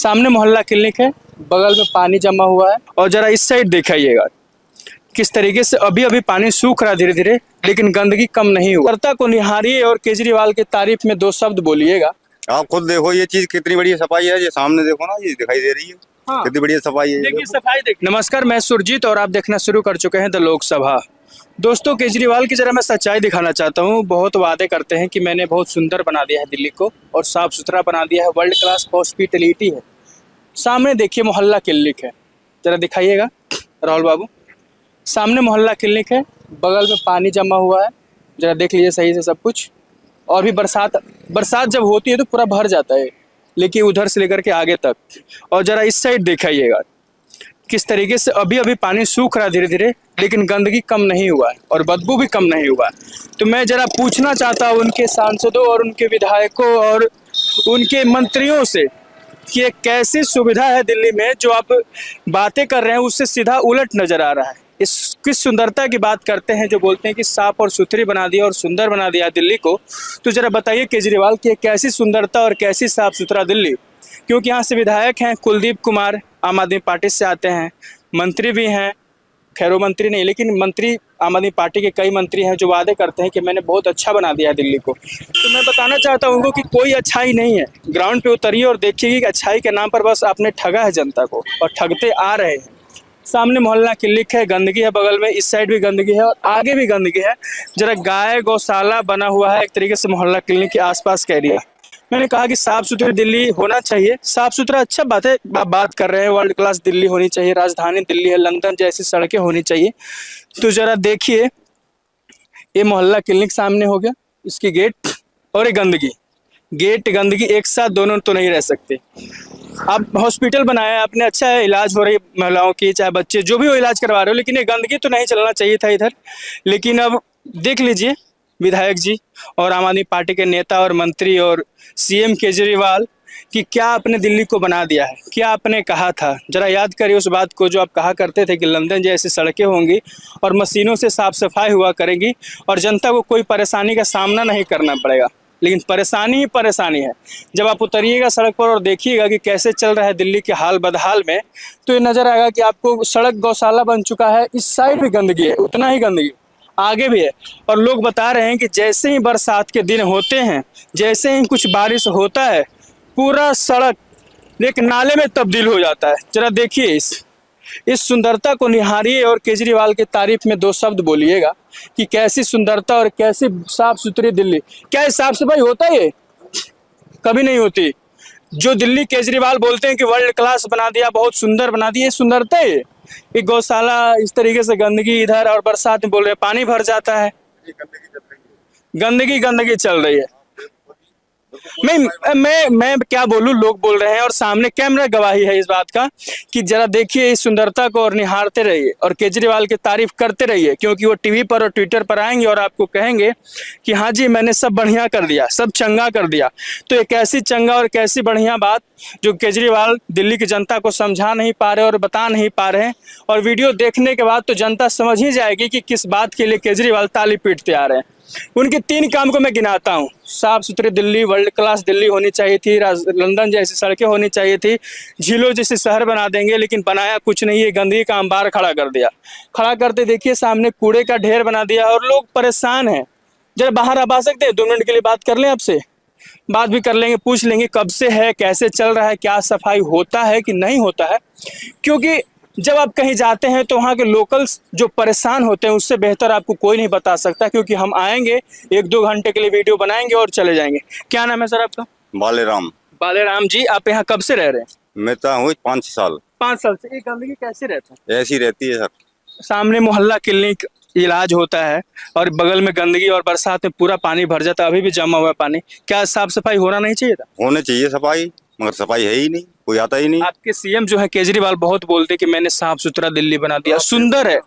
सामने मोहल्ला क्लिनिक है, बगल में पानी जमा हुआ है और जरा इस साइड दिखाइएगा किस तरीके से अभी अभी पानी सूख रहा है धीरे धीरे, लेकिन गंदगी कम नहीं हुई। कर्ता को निहारिए और केजरीवाल के तारीफ में 2 शब्द बोलिएगा। आप खुद देखो ये चीज कितनी बड़ी सफाई है, ये सामने देखो ना, ये दिखाई दे रही है। हाँ। कितनी बढ़िया सफाई है। देखिए सफाई देखिए। नमस्कार, मैं सुरजीत और आप देखना शुरू कर चुके हैं द लोकसभा। दोस्तों, केजरीवाल की जरा मैं सच्चाई दिखाना चाहता हूँ। बहुत वादे करते हैं कि मैंने बहुत सुंदर बना दिया है दिल्ली को और साफ सुथरा बना दिया है, वर्ल्ड क्लास हॉस्पिटलिटी है। सामने देखिए मोहल्ला क्लिनिक है, जरा दिखाइएगा राहुल बाबू। सामने मोहल्ला क्लिनिक है, बगल में पानी जमा हुआ है, जरा देख लीजिए सही से सब कुछ। और भी बरसात जब होती है तो पूरा भर जाता है, लेकिन उधर से लेकर के आगे तक। और जरा इस साइड दिखाइएगा किस तरीके से अभी अभी पानी सूख रहा है धीरे धीरे, लेकिन गंदगी कम नहीं हुआ है और बदबू भी कम नहीं हुआ है। तो मैं जरा पूछना चाहता हूँ उनके सांसदों और उनके विधायकों और उनके मंत्रियों से कि ये कैसी सुविधा है दिल्ली में जो आप बातें कर रहे हैं उससे सीधा उलट नजर आ रहा है। इस किस सुंदरता की बात करते हैं जो बोलते हैं कि साफ और सुथरी बना दिया और सुंदर बना दिया दिल्ली को। तो जरा बताइए केजरीवाल की कैसी सुंदरता और कैसी साफ सुथरा दिल्ली, क्योंकि यहाँ से विधायक हैं कुलदीप कुमार, आम आदमी पार्टी से आते हैं, मंत्री भी हैं, खैर वो मंत्री नहीं लेकिन मंत्री आम आदमी पार्टी के कई मंत्री हैं जो वादे करते हैं कि मैंने बहुत अच्छा बना दिया है दिल्ली को। तो मैं बताना चाहता हूँ उनको कि कोई अच्छाई नहीं है। ग्राउंड पे उतरिए और देखिए कि अच्छाई के नाम पर बस आपने ठगा है जनता को और ठगते आ रहे हैं। सामने मोहल्ला क्लिनिक है, गंदगी है बगल में, इस साइड भी गंदगी है और आगे भी गंदगी है। जरा गाय गौशाला बना हुआ है एक तरीके से मोहल्ला क्लिनिक के आसपास का एरिया। मैंने कहा कि साफ सुथरी दिल्ली होना चाहिए। साफ सुथरा अच्छा बात है, आप बात कर रहे हैं वर्ल्ड क्लास दिल्ली होनी चाहिए, राजधानी दिल्ली है, लंदन जैसी सड़कें होनी चाहिए। तो जरा देखिए ये मोहल्ला क्लिनिक सामने हो गया, इसकी गेट और ये गंदगी, गेट गंदगी एक साथ दोनों तो नहीं रह सकते। आप हॉस्पिटल बनाया आपने, अच्छा है, इलाज हो रही महिलाओं की, चाहे बच्चे जो भी हो इलाज करवा रहे हो, लेकिन ये गंदगी तो नहीं चलना चाहिए था इधर। लेकिन अब देख लीजिए विधायक जी और आम आदमी पार्टी के नेता और मंत्री और सीएम केजरीवाल कि क्या आपने दिल्ली को बना दिया है, क्या आपने कहा था। जरा याद करिए उस बात को जो आप कहा करते थे कि लंदन जैसी सड़कें होंगी और मशीनों से साफ सफाई हुआ करेगी और जनता को कोई परेशानी का सामना नहीं करना पड़ेगा। लेकिन परेशानी ही परेशानी है। जब आप उतरिएगा सड़क पर और देखिएगा कि कैसे चल रहा है दिल्ली के हाल बदहाल में, तो ये नज़र आएगा कि आपको सड़क गौशाला बन चुका है, इस साइड भी गंदगी है, उतना ही गंदगी आगे भी है। और लोग बता रहे हैं कि जैसे ही बरसात के दिन होते हैं, जैसे ही कुछ बारिश होता है, पूरा सड़क एक नाले में तब्दील हो जाता है। जरा देखिए इस सुंदरता को निहारिए और केजरीवाल के तारीफ में 2 शब्द बोलिएगा कि कैसी सुंदरता और कैसी साफ सुथरी दिल्ली। क्या साफ सफाई होता है? ये कभी नहीं होती। जो दिल्ली केजरीवाल बोलते हैं कि वर्ल्ड क्लास बना दिया, बहुत सुंदर बना दिया, ये सुंदरता है? ये गौशाला इस तरीके से गंदगी इधर, और बरसात में बोल रहे हैं पानी भर जाता है, गंदगी चल रही है। मैं क्या बोलूं, लोग बोल रहे हैं और सामने कैमरा गवाही है इस बात का कि जरा देखिए इस सुंदरता को और निहारते रहिए और केजरीवाल की तारीफ करते रहिए, क्योंकि वो टीवी पर और ट्विटर पर आएंगे और आपको कहेंगे कि हाँ जी मैंने सब बढ़िया कर दिया, सब चंगा कर दिया। तो एक ऐसी चंगा और कैसी बढ़िया बात जो केजरीवाल दिल्ली की जनता को समझा नहीं पा रहे और बता नहीं पा रहे हैं, और वीडियो देखने के बाद तो जनता समझ ही जाएगी कि किस बात के लिए केजरीवाल ताली पीटते आ रहे हैं। उनके 3 काम को मैं गिनाता हूँ। साफ सुथरी दिल्ली, वर्ल्ड क्लास दिल्ली होनी चाहिए थी, लंदन जैसी सड़कें होनी चाहिए थी, झीलों जैसे शहर बना देंगे, लेकिन बनाया कुछ नहीं है, गंदगी का अंबार खड़ा कर दिया। खड़ा करते देखिए सामने कूड़े का ढेर बना दिया और लोग परेशान हैं। जरा बाहर आप आ सकते हैं, 2 मिनट के लिए बात कर लें आपसे? बात भी कर लेंगे, पूछ लेंगे कब से है, कैसे चल रहा है, क्या सफाई होता है कि नहीं होता है। क्योंकि जब आप कहीं जाते हैं तो वहाँ के लोकल्स जो परेशान होते हैं उससे बेहतर आपको कोई नहीं बता सकता, क्योंकि हम आएंगे 1-2 घंटे के लिए वीडियो बनाएंगे और चले जाएंगे। क्या नाम है सर आपका? बालेराम। बालेराम जी, आप यहाँ कब से रह रहे हैं? मैं तो हूँ 5 साल। 5 साल से। ये गंदगी कैसे रहता है? ऐसी रहती है सर। सामने मोहल्ला क्लिनिक इलाज होता है और बगल में गंदगी और बरसात में पूरा पानी भर जाता है, अभी भी जमा हुआ पानी। क्या साफ सफाई होना नहीं चाहिए था? होने चाहिए सफाई, मगर सफाई है ही नहीं, कोई आता ही नहीं। आपके सीएम जो है केजरीवाल बहुत बोलते हैं कि मैंने साफ सुथरा दिल्ली बना दिया, सुंदर है।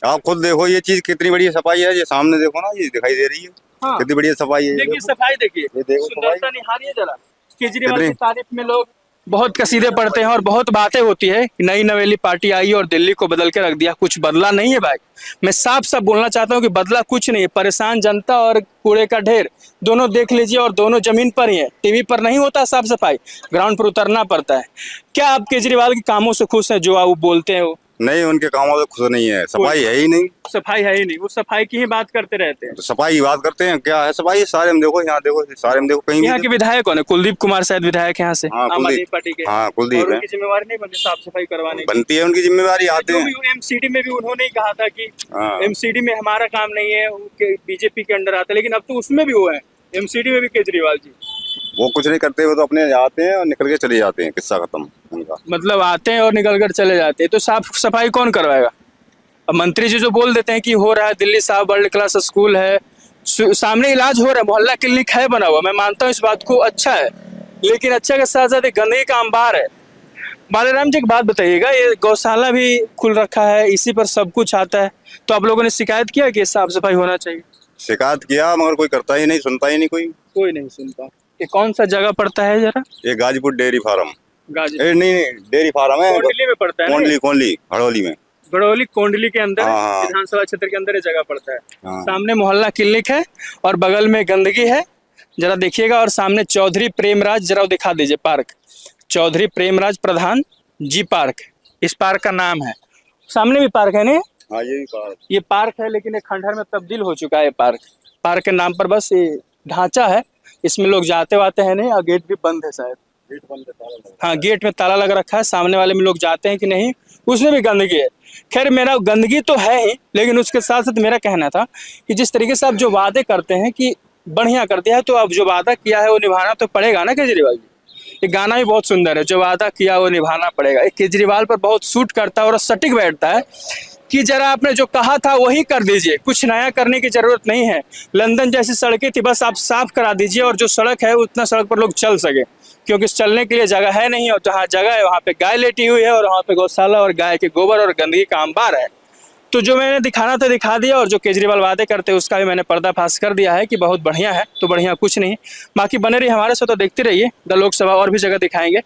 आप खुद देखो ये चीज कितनी बड़ी सफाई है, ये सामने देखो ना, ये दिखाई दे रही है। हाँ। कितनी बढ़िया सफाई है। देखिए सफाई देखिए, सुंदरता निहारिए जरा। केजरीवाल की तारीफ में लोग बहुत कसीदे पढ़ते हैं और बहुत बातें होती है कि नई नवेली पार्टी आई और दिल्ली को बदल के रख दिया। कुछ बदला नहीं है भाई। मैं साफ साफ बोलना चाहता हूँ कि बदला कुछ नहीं है। परेशान जनता और कूड़े का ढेर दोनों देख लीजिए और दोनों जमीन पर ही है। टीवी पर नहीं होता साफ सफाई, ग्राउंड पर उतरना पड़ता है। क्या आप केजरीवाल के कामों से खुश हैं जो आप बोलते हैं वो? नहीं, उनके कामों से खुश नहीं है। सफाई है ही नहीं। सफाई है ही नहीं, वो सफाई की ही बात करते रहते हैं। तो सफाई की बात करते हैं, क्या है सफाई? सारे में देखो, यहाँ देखो, सारे में देखो, कहीं यहाँ भी के विधायक कौन है? कुलदीप कुमार शायद विधायक है यहाँ से, हाँ, आम आदमी पार्टी के। हाँ, कुलदीप और है। उनकी जिम्मेवारी नहीं बनती साफ सफाई करवाने की? बनती है, उनकी जिम्मेवारी। आते हैं एमसीडी में भी उन्होंने ही कहा था कि हाँ। एमसीडी में हमारा काम नहीं है, बीजेपी के अंडर आता है, लेकिन अब तो उसमें भी वो है, एमसीडी में भी केजरीवाल जी। वो कुछ नहीं करते, वो तो अपने आते हैं और निकल के चले जाते हैं। किस्सा खत्म उनका। मतलब आते हैं और निकल कर चले जाते हैं। तो साफ सफाई कौन करवाएगा? अब मंत्री जी जो बोल देते हैं कि हो रहा है, दिल्ली साहब वर्ल्ड क्लास स्कूल है, सामने इलाज हो रहा है, मोहल्ला क्लिनिक है बना हुआ, मैं मानता हूँ इस बात को, अच्छा है। लेकिन अच्छा के साथ साथ गंदगी का अंबार है। बालाराम जी एक बात बताइएगा, ये गौशाला भी खुल रखा है, इसी पर सब कुछ आता है, तो आप लोगों ने शिकायत किया कि साफ सफाई होना चाहिए? शिकायत किया, मगर कोई करता ही नहीं, सुनता ही नहीं कोई। कोई नहीं सुनता। ये कौन सा जगह पड़ता है जरा? ये गाजीपुर डेयरी फार्म। गाजीपुर नहीं, डेयरी फार्म है, कोंडली में पड़ता है। कोंडली हड़ौली में। बड़ौली कोंडली के अंदर हाँ। विधानसभा क्षेत्र के अंदर ये जगह पड़ता है। हाँ। सामने मोहल्ला क्लिनिक है और बगल में गंदगी है, जरा देखिएगा। और सामने चौधरी प्रेमराज, जरा दिखा दीजिए पार्क, चौधरी प्रेमराज प्रधान जी पार्क, इस पार्क का नाम है। सामने भी पार्क है नहीं? हाँ, ये भी पार्क। ये पार्क है, लेकिन एक खंडहर में तब्दील हो चुका है पार्क। पार्क के नाम पर बस ये ढांचा है, इसमें लोग जाते वाते हैं नहीं, और गेट भी बंद है शायद। गेट बंद है, ताला लगा। हाँ, गेट में ताला लग रखा है। सामने वाले में लोग जाते हैं कि नहीं, उसमें भी गंदगी है। खैर, मेरा गंदगी तो है ही, लेकिन उसके साथ साथ मेरा कहना था कि जिस तरीके से आप जो वादे करते हैं कि बढ़िया करते हैं, तो अब जो वादा किया है वो निभाना तो पड़ेगा ना केजरीवाल जी। ये गाना भी बहुत सुंदर है, जो वादा किया वो निभाना पड़ेगा। ये केजरीवाल पर बहुत सूट करता है और सटीक बैठता है कि जरा आपने जो कहा था वही कर दीजिए, कुछ नया करने की जरूरत नहीं है। लंदन जैसी सड़कें थी, बस आप साफ करा दीजिए, और जो सड़क है उतना सड़क पर लोग चल सके, क्योंकि चलने के लिए जगह है नहीं, और जहाँ जगह है वहाँ पे गाय लेटी हुई है, और वहाँ पे गौशाला और गाय के गोबर और गंदगी का अंबार है। तो जो मैंने दिखाना था दिखा दिया, और जो केजरीवाल वादे करते हैं उसका भी मैंने पर्दाफाश कर दिया है कि बहुत बढ़िया है। तो बढ़िया कुछ नहीं, बाकी बने रहिए हमारे साथ, तो देखते रहिए द लोकसभा, और भी जगह दिखाएंगे।